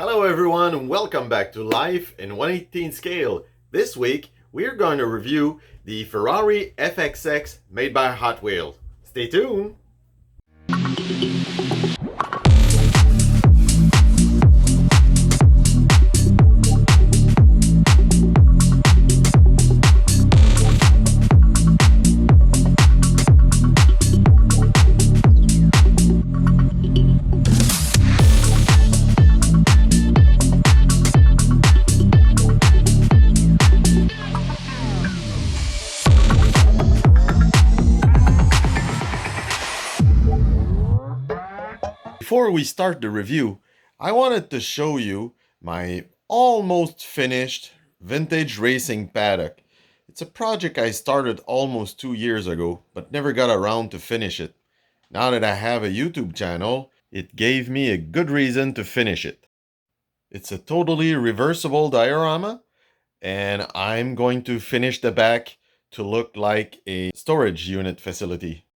Hello everyone and welcome back to Life in 1/18 scale. This week we're going to review the Ferrari FXX made by Hotwheels. Stay tuned! Before we start the review, I wanted to show you my almost finished vintage racing paddock. It's a project I started almost 2 years ago, but never got around to finish it. Now that I have a YouTube channel, it gave me a good reason to finish it. It's a totally reversible diorama, and I'm going to finish the back to look like a storage unit facility.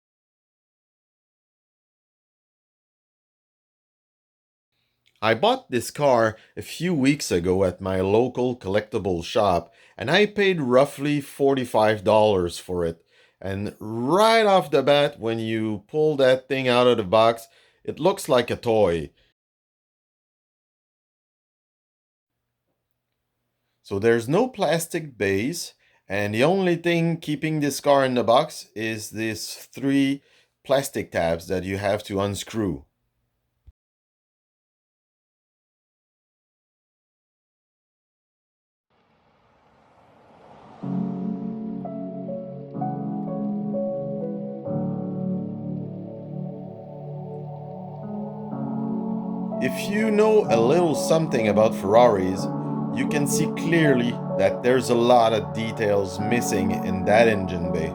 I bought this car a few weeks ago at my local collectible shop, and I paid roughly $45 for it. And right off the bat, when you pull that thing out of the box, it looks like a toy. So there's no plastic base, and the only thing keeping this car in the box is these 3 plastic tabs that you have to unscrew. If you know a little something about Ferraris, you can see clearly that there's a lot of details missing in that engine bay.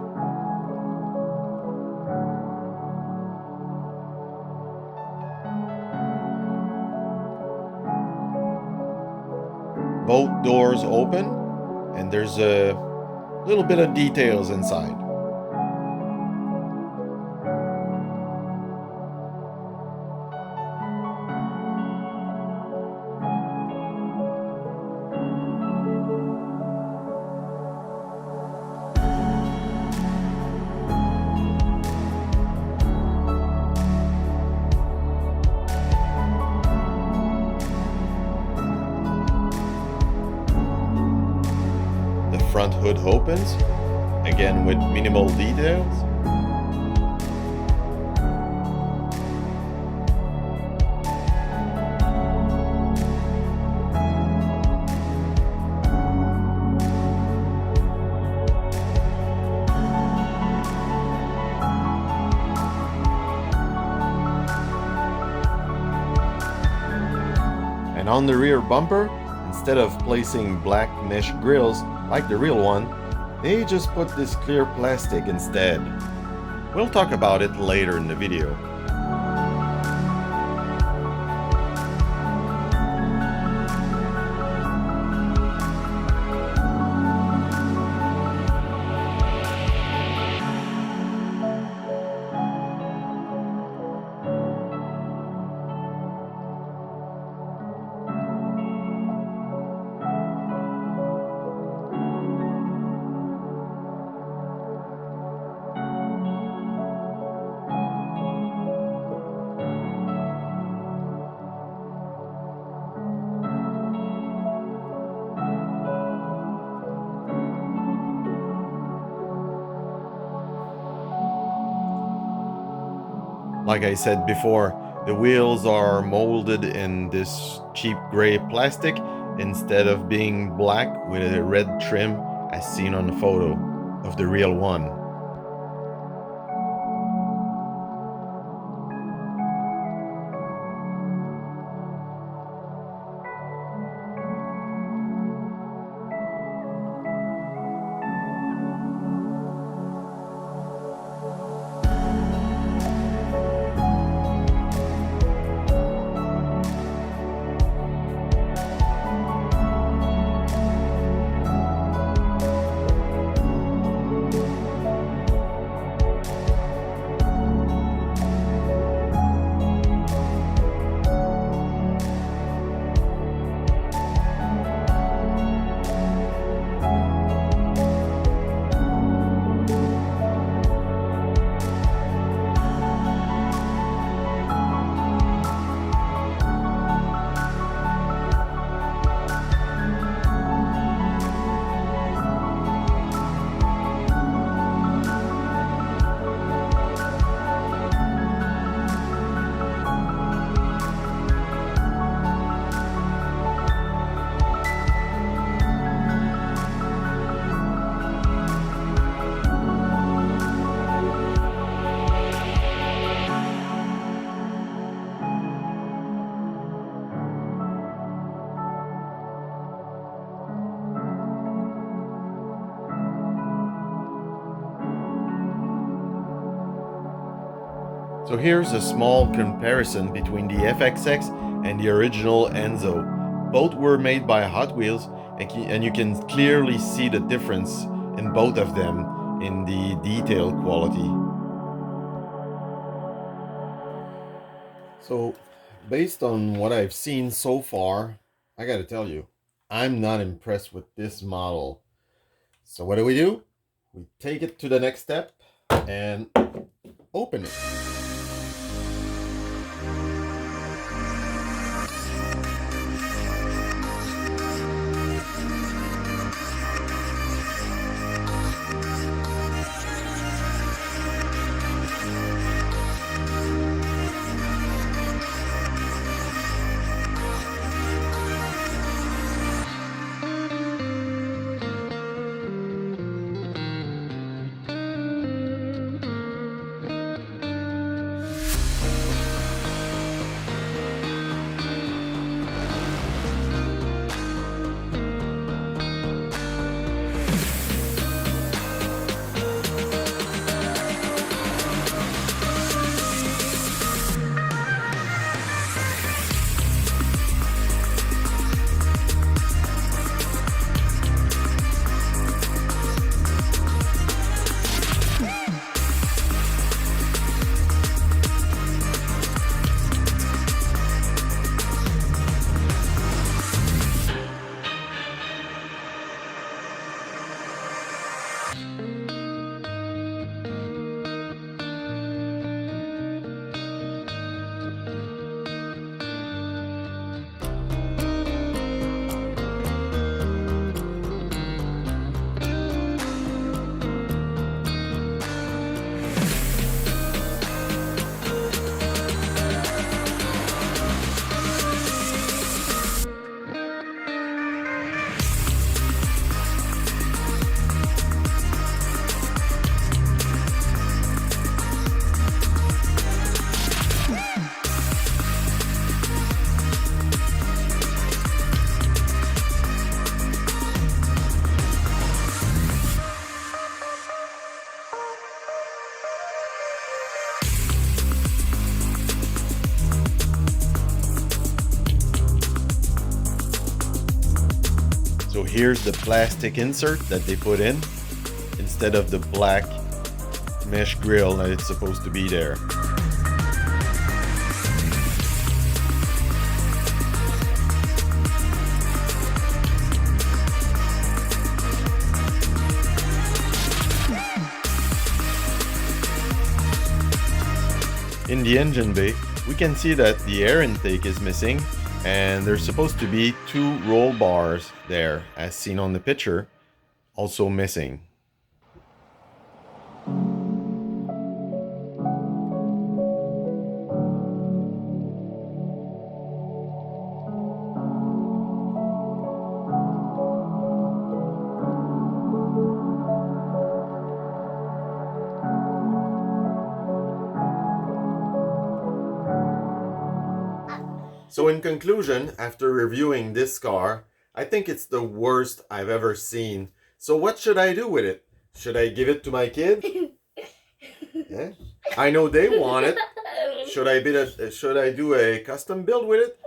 Both doors open, and there's a little bit of details inside. Front hood opens, again with minimal details. And on the rear bumper, instead of placing black mesh grills like the real one, they just put this clear plastic instead. We'll talk about it later in the video. Like I said before, the wheels are molded in this cheap gray plastic instead of being black with a red trim as seen on the photo of the real one. So here's a small comparison between the FXX and the original Enzo. Both were made by Hot Wheels, and you can clearly see the difference in both of them in the detail quality. So, based on what I've seen so far, I gotta tell you, I'm not impressed with this model. So what do? We take it to the next step and open it. So here's the plastic insert that they put in instead of the black mesh grill that it's supposed to be there. In the engine bay, we can see that the air intake is missing, and there's supposed to be 2 roll bars there, as seen on the picture, also missing. So in conclusion, after reviewing this car, I think it's the worst I've ever seen. So what should I do with it? Should I give it to my kid? Yeah. I know they want it. Should I do a custom build with it?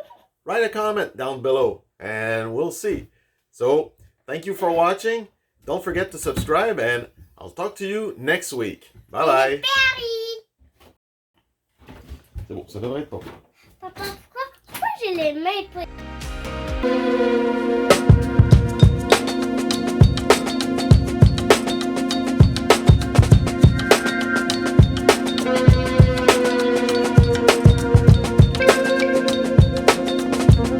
Write a comment down below and we'll see. So thank you for watching. Don't forget to subscribe and I'll talk to you next week. Bye bye. C'est bon, ça devrait être bon. Papa, pourquoi j'ai les mains